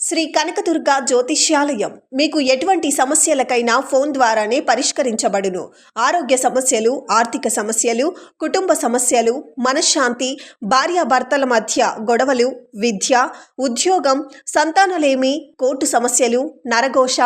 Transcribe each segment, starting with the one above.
శ్రీ కనకదుర్గ జ్యోతిష్యాలయం మీకు ఎటువంటి సమస్యలకైనా ఫోన్ ద్వారానే పరిష్కరించబడును. ఆరోగ్య సమస్యలు, ఆర్థిక సమస్యలు, కుటుంబ సమస్యలు, మనశ్శాంతి, భార్యాభర్తల మధ్య గొడవలు, విద్య, ఉద్యోగం, సంతానలేమి, కోర్టు సమస్యలు, నరఘోష,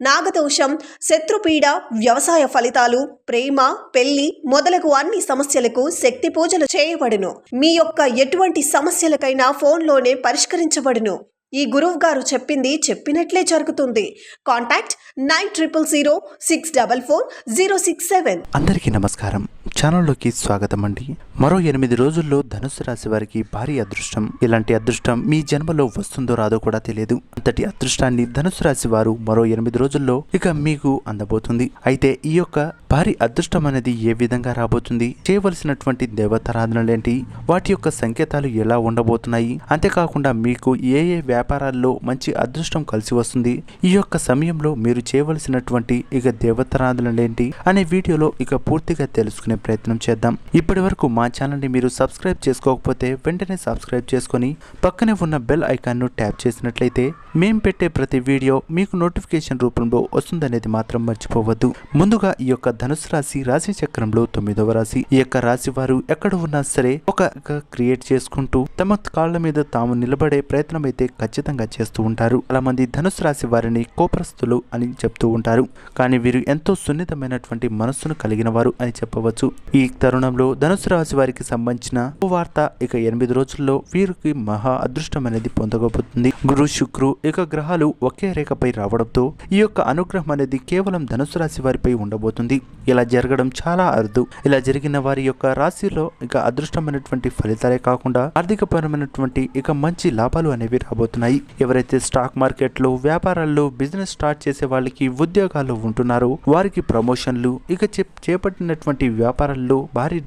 నాగదోషం, శత్రుపీడ, వ్యవసాయ ఫలితాలు, ప్రేమ, పెళ్లి మొదలగు అన్ని సమస్యలకు శక్తి పూజలు చేయబడును. మీ యొక్క ఎటువంటి సమస్యలకైనా ఫోన్లోనే పరిష్కరించబడును. ఈ గురువు గారు చెప్పింది చెప్పినట్లే జరుగుతుంది. కాంటాక్ట్ 9000644067. అందరికీ నమస్కారం. ఛానల్లోకి స్వాగతం అండి. మరో 8 రోజుల్లో ధనుసు రాశి వారికి భారీ అదృష్టం. ఇలాంటి అదృష్టం మీ జన్మలో వస్తుందో రాదో కూడా తెలియదు. అంతటి అదృష్టాన్ని ధనుసు రాశి వారు మరో 8 రోజుల్లో ఇక మీకు అందబోతుంది. అయితే ఈ యొక్క భారీ అదృష్టం అనేది ఏ విధంగా రాబోతుంది, చేయవలసినటువంటి దేవతారాధనలేంటి, వాటి యొక్క సంకేతాలు ఎలా ఉండబోతున్నాయి, అంతేకాకుండా మీకు ఏ ఏ వ్యాపారాల్లో మంచి అదృష్టం కలిసి వస్తుంది, ఈ యొక్క సమయంలో మీరు చేయవలసినటువంటి ఇక దేవతారాధనలేంటి అనే వీడియోలో ఇక పూర్తిగా తెలుసుకునే ప్రయత్నం చేద్దాం. ఇప్పటి వరకు మా ఛానల్ని మీరు సబ్స్క్రైబ్ చేసుకోకపోతే వెంటనే సబ్స్క్రైబ్ చేసుకొని పక్కనే ఉన్న బెల్ ఐకాన్ను ట్యాప్ చేసినట్లయితే మేము పెట్టే ప్రతి వీడియో మీకు నోటిఫికేషన్ రూపంలో వస్తుందనేది మాత్రం మర్చిపోవద్దు. ముందుగా ఈ యొక్క ధనుసు రాశి చక్రంలో 9వ రాశి. ఈ యొక్క రాశి వారు ఎక్కడ ఉన్నా సరే ఒక క్రియేట్ చేసుకుంటూ తమ కాళ్ళ మీద తాము నిలబడే ప్రయత్నం అయితే ఖచ్చితంగా చేస్తూ ఉంటారు. చాలా మంది ధనుసు రాశి వారిని కోపరస్తులు అని చెప్తూ ఉంటారు. కానీ వీరు ఎంతో సున్నితమైనటువంటి మనస్సును కలిగిన వారు అని చెప్పవచ్చు. ఈ తరుణంలో ధనుసు రాశి వారికి సంబంధించిన వార్త ఇక 8 రోజుల్లో వీరికి మహా అదృష్టం అనేది పొందకపోతుంది. గురు శుక్రు ఇక గ్రహాలు ఒకే రేఖపై రావడంతో ఈ యొక్క అనుగ్రహం అనేది కేవలం ధనుసు రాశి వారిపై ఉండబోతుంది. ఇలా జరగడం చాలా అరుదు. ఇలా జరిగిన వారి యొక్క రాశిలో ఇక అదృష్టమైనటువంటి ఫలితాలే కాకుండా ఆర్థికపరమైనటువంటి ఇక మంచి లాభాలు అనేవి రాబోతున్నాయి. ఎవరైతే స్టాక్ మార్కెట్ లో వ్యాపారాల్లో బిజినెస్ స్టార్ట్ చేసే వాళ్ళకి ఉద్యోగాలు ఉంటున్నారో వారికి ప్రమోషన్లు, ఇక చేపట్టినటువంటి వ్యాపారాల్లో భారీ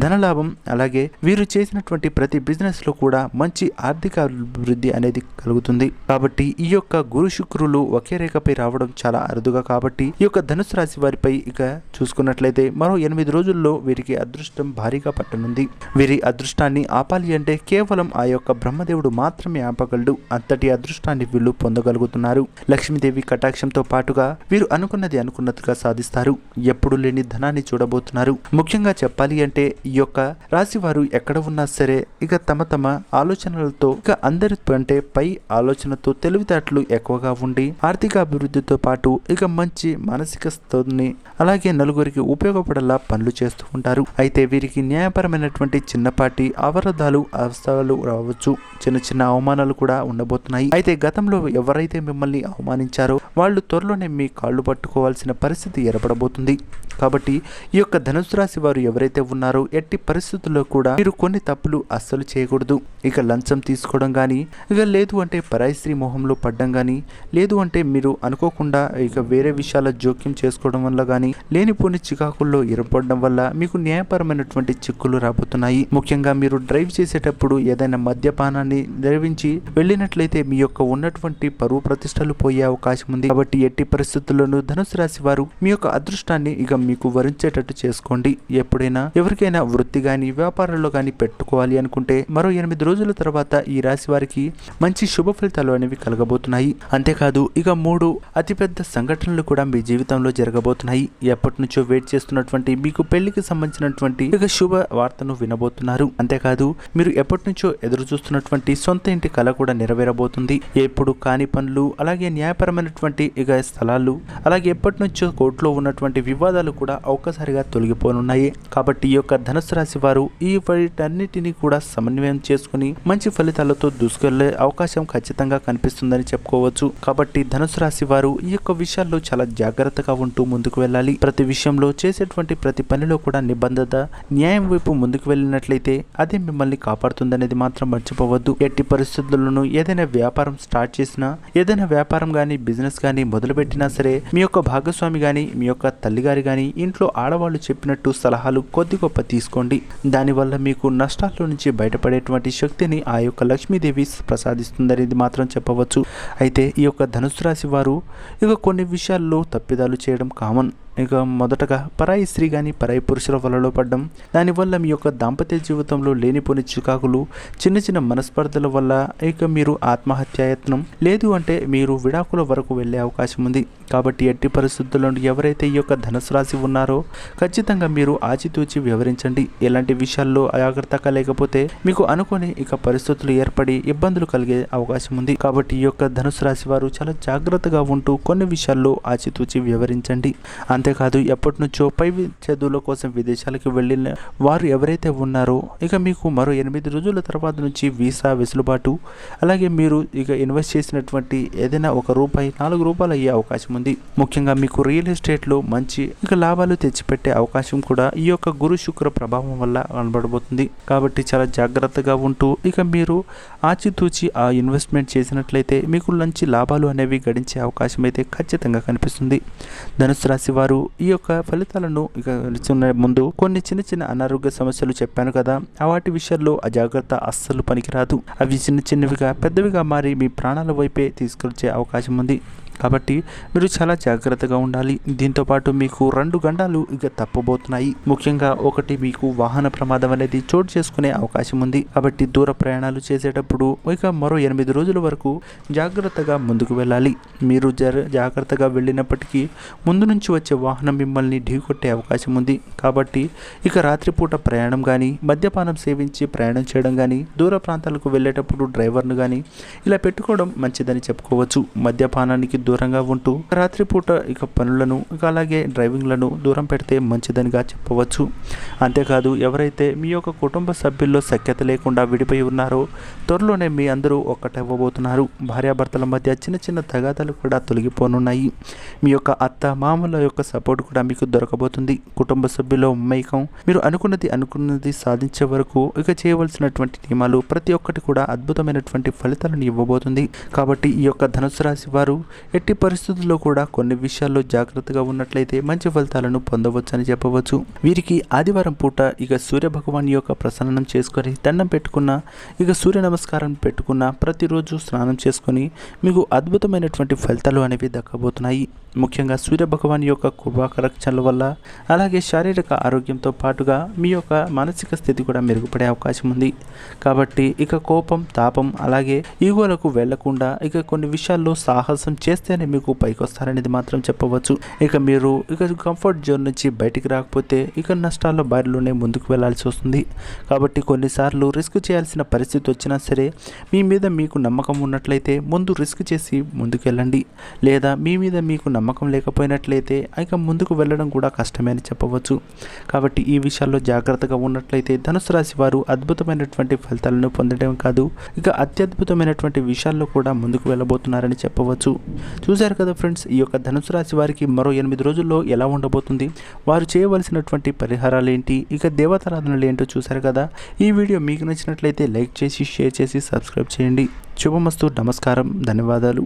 ధనలాభం, అలాగే వీరు చేసినటువంటి ప్రతి బిజినెస్ లో కూడా మంచి ఆర్థిక అభివృద్ధి అనేది కలుగుతుంది. కాబట్టి ఈ యొక్క గురు శుక్రులు ఒకే రేఖపై రావడం చాలా అరుదుగా కాబట్టి ఈ యొక్క ధనుసు రాశి వారిపై ఇక చూసుకున్నట్లయితే మరో 8 రోజుల్లో వీరికి అదృష్టం భారీగా పట్టనుంది. వీరి అదృష్టాన్ని ఆపాలి అంటే కేవలం ఆ యొక్క బ్రహ్మదేవుడు మాత్రమే ఆపగలడు. అంతటి అదృష్టాన్ని వీళ్ళు పొందగలుగుతున్నారు. లక్ష్మీదేవి కటాక్షంతో పాటుగా వీరు అనుకున్నది అనుకున్నట్టుగా సాధిస్తారు. ఎప్పుడు లేని ధనాన్ని చూడబోతున్నారు. ముఖ్యంగా చెప్పాలి అంటే ఈ యొక్క రాశి వారు ఎక్కడ ఉన్నా సరే ఇక తమ ఆలోచనలతో ఇక అందరి అంటే పై ఆలోచనతో తెలివితేటలు ఎక్కువగా ఉండి ఆర్థిక అభివృద్ధితో పాటు ఇక మంచి మానసిక స్థితిని అలాగే నలుగురికి ఉపయోగపడేలా పనులు చేస్తూ ఉంటారు. అయితే వీరికి న్యాయపరమైనటువంటి చిన్నపాటి అవరోధాలు అవస్థలు రావచ్చు. చిన్న చిన్న అవమానాలు కూడా ఉండబోతున్నాయి. అయితే గతంలో ఎవరైతే మిమ్మల్ని అవమానించారో వాళ్ళు త్వరలోనే మీ కాళ్ళు పట్టుకోవాల్సిన పరిస్థితి ఏర్పడబోతుంది. కాబట్టి ఈ యొక్క ధనుసు రాశి వారు ఎవరైతే ఉన్నారో ఎట్టి పరిస్థితుల్లో కూడా మీరు కొన్ని తప్పులు అస్సలు చేయకూడదు. ఇక లంచం తీసుకోవడం కానీ, ఇక లేదు అంటే పరాయి స్త్రీ మోహంలో పడ్డం కానీ, లేదు అంటే మీరు అనుకోకుండా ఇక వేరే విషయాల జోక్యం చేసుకోవడం వల్ల కానీ, లేనిపోని చికాకుల్లో ఇరపడడం వల్ల మీకు న్యాయపరమైనటువంటి చిక్కులు రాబోతున్నాయి. ముఖ్యంగా మీరు డ్రైవ్ చేసేటప్పుడు ఏదైనా మద్యపానాన్ని ద్రవించి వెళ్ళినట్లయితే మీ యొక్క ఉన్నటువంటి పరువు ప్రతిష్టలు పోయే అవకాశం ఉంది. కాబట్టి ఎట్టి పరిస్థితుల్లోనూ ధనుసు రాశి వారు మీ యొక్క అదృష్టాన్ని ఇక మీకు వరించేటట్టు చేసుకోండి. ఎప్పుడైనా ఎవరికైనా వృత్తి గాని వ్యాపారంలో గాని పెట్టుకోవాలి అనుకుంటే మరో 8 రోజుల తర్వాత ఈ రాశి వారికి మంచి శుభ ఫలితాలు అనేవి కలగబోతున్నాయి. అంతేకాదు ఇక 3 అతిపెద్ద సంఘటనలు కూడా మీ జీవితంలో జరగబోతున్నాయి. ఎప్పటి నుంచో వెయిట్ చేస్తున్నటువంటి మీకు పెళ్లికి సంబంధించినటువంటి ఇక శుభ వార్తను వినబోతున్నారు. అంతేకాదు మీరు ఎప్పటి నుంచో ఎదురు చూస్తున్నటువంటి సొంత ఇంటి కళ కూడా నెరవేరబోతుంది. ఎప్పుడు కాని పనులు, అలాగే న్యాయపరమైనటువంటి ఇక స్థలాలు, అలాగే ఎప్పటి నుంచో కోర్టులో ఉన్నటువంటి వివాదాలు కూడా ఒక్కసారిగా తొలగిపోనున్నాయి. కాబట్టి ఈ యొక్క ధనుసు రాశి వారు ఈ వీటన్నిటిని కూడా సమన్వయం చేసుకుని మంచి ఫలితాలతో దూసుకెళ్లే అవకాశం ఖచ్చితంగా కనిపిస్తుందని చెప్పుకోవచ్చు. కాబట్టి ధనుసు రాశి వారు ఈ యొక్క విషయాల్లో చాలా జాగ్రత్తగా ఉంటూ ముందుకు వెళ్ళాలి. ప్రతి విషయంలో చేసేటువంటి ప్రతి పనిలో కూడా నిబంధత, న్యాయం వైపు ముందుకు వెళ్ళినట్లయితే అదే మిమ్మల్ని కాపాడుతుందనేది మాత్రం మర్చిపోవద్దు. ఎట్టి పరిస్థితుల్లోనూ ఏదైనా వ్యాపారం స్టార్ట్ చేసినా, ఏదైనా వ్యాపారం గానీ బిజినెస్ గానీ మొదలుపెట్టినా సరే మీ యొక్క భాగస్వామి గానీ మీ యొక్క తల్లిగారి గానీ ఇంట్లో ఆడవాళ్ళు చెప్పినట్టు సలహాలు కొద్ది గొప్ప తీసుకోండి. దానివల్ల మీకు నష్టాల్లో నుంచి బయటపడేటువంటి శక్తిని ఆ యొక్క లక్ష్మీదేవి ప్రసాదిస్తుందనేది మాత్రం చెప్పవచ్చు. అయితే ఈ యొక్క ధనుసు రాశి వారు ఇక కొన్ని విషయాల్లో తప్పిదాలు చేయడం కామన్. ఇక మొదటగా పరాయి స్త్రీ కానీ పరాయి పురుషుల వలలో పడడం, దానివల్ల మీ యొక్క దాంపత్య జీవితంలో లేనిపోని చికాకులు, చిన్న చిన్న మనస్పర్ధల వల్ల ఇక మీరు ఆత్మహత్యాయత్నం లేదు అంటే మీరు విడాకుల వరకు వెళ్ళే అవకాశం ఉంది. కాబట్టి ఎట్టి పరిస్థితుల్లో ఎవరైతే ఈ యొక్క ధనుసు రాశి ఉన్నారో ఖచ్చితంగా మీరు ఆచితూచి వ్యవహరించండి. ఎలాంటి విషయాల్లో అజాగ్రత్తగా లేకపోతే మీకు అనుకోని ఇక పరిస్థితులు ఏర్పడి ఇబ్బందులు కలిగే అవకాశం ఉంది. కాబట్టి ఈ యొక్క ధనుసు రాశి వారు చాలా జాగ్రత్తగా ఉంటూ కొన్ని విషయాల్లో ఆచితూచి వ్యవహరించండి. అంతేకాదు ఎప్పటి నుంచో పై చదువుల కోసం విదేశాలకు వెళ్ళిన వారు ఎవరైతే ఉన్నారో ఇక మీకు మరో 8 రోజుల తర్వాత నుంచి వీసా వెసులుబాటు, అలాగే మీరు ఇక ఇన్వెస్ట్ చేసినటువంటి ఏదైనా ₹1 ₹4 అయ్యే అవకాశం ఉంది. ముఖ్యంగా మీకు రియల్ ఎస్టేట్లో మంచి ఇక లాభాలు తెచ్చిపెట్టే అవకాశం కూడా ఈ యొక్క గురు శుక్ర ప్రభావం వల్ల కనబడబోతుంది. కాబట్టి చాలా జాగ్రత్తగా ఉంటూ ఇక మీరు ఆచితూచి ఆ ఇన్వెస్ట్మెంట్ చేసినట్లయితే మీకు మంచి లాభాలు అనేవి గడించే అవకాశం అయితే ఖచ్చితంగా కనిపిస్తుంది. ధనుసు రాశి వారు ఈ యొక్క ఫలితాలను ఇక ముందు కొన్ని చిన్న చిన్న అనారోగ్య సమస్యలు చెప్పాను కదా, వాటి విషయాల్లో అజాగ్రత్త అస్సలు పనికిరాదు. అవి చిన్న చిన్నవిగా పెద్దవిగా మారి మీ ప్రాణాల వైపే తీసుకొచ్చే అవకాశం ఉంది. కాబట్టి మీరు చాలా జాగ్రత్తగా ఉండాలి. దీంతోపాటు మీకు 2 గండాలు ఇక తప్పబోతున్నాయి. ముఖ్యంగా ఒకటి మీకు వాహన ప్రమాదం అనేది చోటు చేసుకునే అవకాశం ఉంది. కాబట్టి దూర ప్రయాణాలు చేసేటప్పుడు ఇక మరో 8 రోజుల వరకు జాగ్రత్తగా ముందుకు వెళ్ళాలి. మీరు జాగ్రత్తగా వెళ్ళినప్పటికీ ముందు నుంచి వచ్చే వాహనం మిమ్మల్ని ఢీకొట్టే అవకాశం ఉంది. కాబట్టి ఇక రాత్రిపూట ప్రయాణం కానీ, మద్యపానం సేవించి ప్రయాణం చేయడం కానీ, దూర ప్రాంతాలకు వెళ్ళేటప్పుడు డ్రైవర్ను కానీ ఇలా పెట్టుకోవడం మంచిదని చెప్పుకోవచ్చు. మద్యపానానికి దూరంగా ఉంటూ రాత్రిపూట ఇక పనులను ఇక అలాగే డ్రైవింగ్లను దూరం పెడితే మంచిదనిగా చెప్పవచ్చు. అంతేకాదు ఎవరైతే మీ యొక్క కుటుంబ సభ్యుల్లో సఖ్యత లేకుండా విడిపోయి ఉన్నారో త్వరలోనే మీ అందరూ ఒక్కటవ్వబోతున్నారు. భార్యాభర్తల మధ్య చిన్న చిన్న తగాదాలు కూడా తొలగిపోనున్నాయి. మీ యొక్క అత్త మామల యొక్క సపోర్ట్ కూడా మీకు దొరకబోతుంది. కుటుంబ సభ్యుల ఉమ్మేకం, మీరు అనుకున్నది సాధించే వరకు ఇక చేయవలసినటువంటి నియమాలు ప్రతి ఒక్కటి కూడా అద్భుతమైనటువంటి ఫలితాలను ఇవ్వబోతుంది. కాబట్టి ఈ యొక్క ధనుసు రాశి వారు ఎట్టి పరిస్థితుల్లో కూడా కొన్ని విషయాల్లో జాగ్రత్తగా ఉన్నట్లయితే మంచి ఫలితాలను పొందవచ్చని చెప్పవచ్చు. వీరికి ఆదివారం పూట ఇక సూర్య భగవాన్ యొక్క ప్రసన్నం చేసుకొని దండం పెట్టుకున్న, ఇక సూర్య నమస్కారం పెట్టుకున్న, ప్రతిరోజు స్నానం చేసుకొని మీకు అద్భుతమైనటువంటి ఫలితాలు అనేవి దక్కబోతున్నాయి. ముఖ్యంగా సూర్య భగవాన్ యొక్క కృపాకరక్షణల వల్ల అలాగే శారీరక ఆరోగ్యంతో పాటుగా మీ యొక్క మానసిక స్థితి కూడా మెరుగుపడే అవకాశం ఉంది. కాబట్టి ఇక కోపం, తాపం అలాగే ఈగోలకు వెళ్లకుండా ఇక కొన్ని విషయాల్లో సాహసం చేస్తేనే మీకు పైకి వస్తారనేది మాత్రం చెప్పవచ్చు. ఇక మీరు ఇక కంఫర్ట్ జోన్ నుంచి బయటికి రాకపోతే ఇక నష్టాల బారిలోనే ముందుకు వెళ్లాల్సి వస్తుంది. కాబట్టి కొన్నిసార్లు రిస్క్ చేయాల్సిన పరిస్థితి వచ్చినా సరే మీ మీద మీకు నమ్మకం ఉన్నట్లయితే ముందు రిస్క్ చేసి ముందుకు వెళ్ళండి. లేదా మీ మీద మీకు నమ్మకం లేకపోయినట్లయితే ఇక ముందుకు వెళ్ళడం కూడా కష్టమే అని చెప్పవచ్చు. కాబట్టి ఈ విషయాల్లో జాగ్రత్తగా ఉన్నట్లయితే ధనుసు రాశి వారు అద్భుతమైనటువంటి ఫలితాలను పొందడం కాదు ఇక అత్యద్భుతమైనటువంటి విషయాల్లో కూడా ముందుకు వెళ్ళబోతున్నారని చెప్పవచ్చు. చూశారు కదా ఫ్రెండ్స్, ఈ యొక్క ధనుసు రాశి వారికి మరో 8 రోజుల్లో ఎలా ఉండబోతుంది, వారు చేయవలసినటువంటి పరిహారాలు ఏంటి, ఇక దేవతారాధనలు ఏంటో చూశారు కదా. ఈ వీడియో మీకు నచ్చినట్లయితే లైక్ చేసి, షేర్ చేసి, సబ్స్క్రైబ్ చేయండి. శుభమస్తు. నమస్కారం. ధన్యవాదాలు.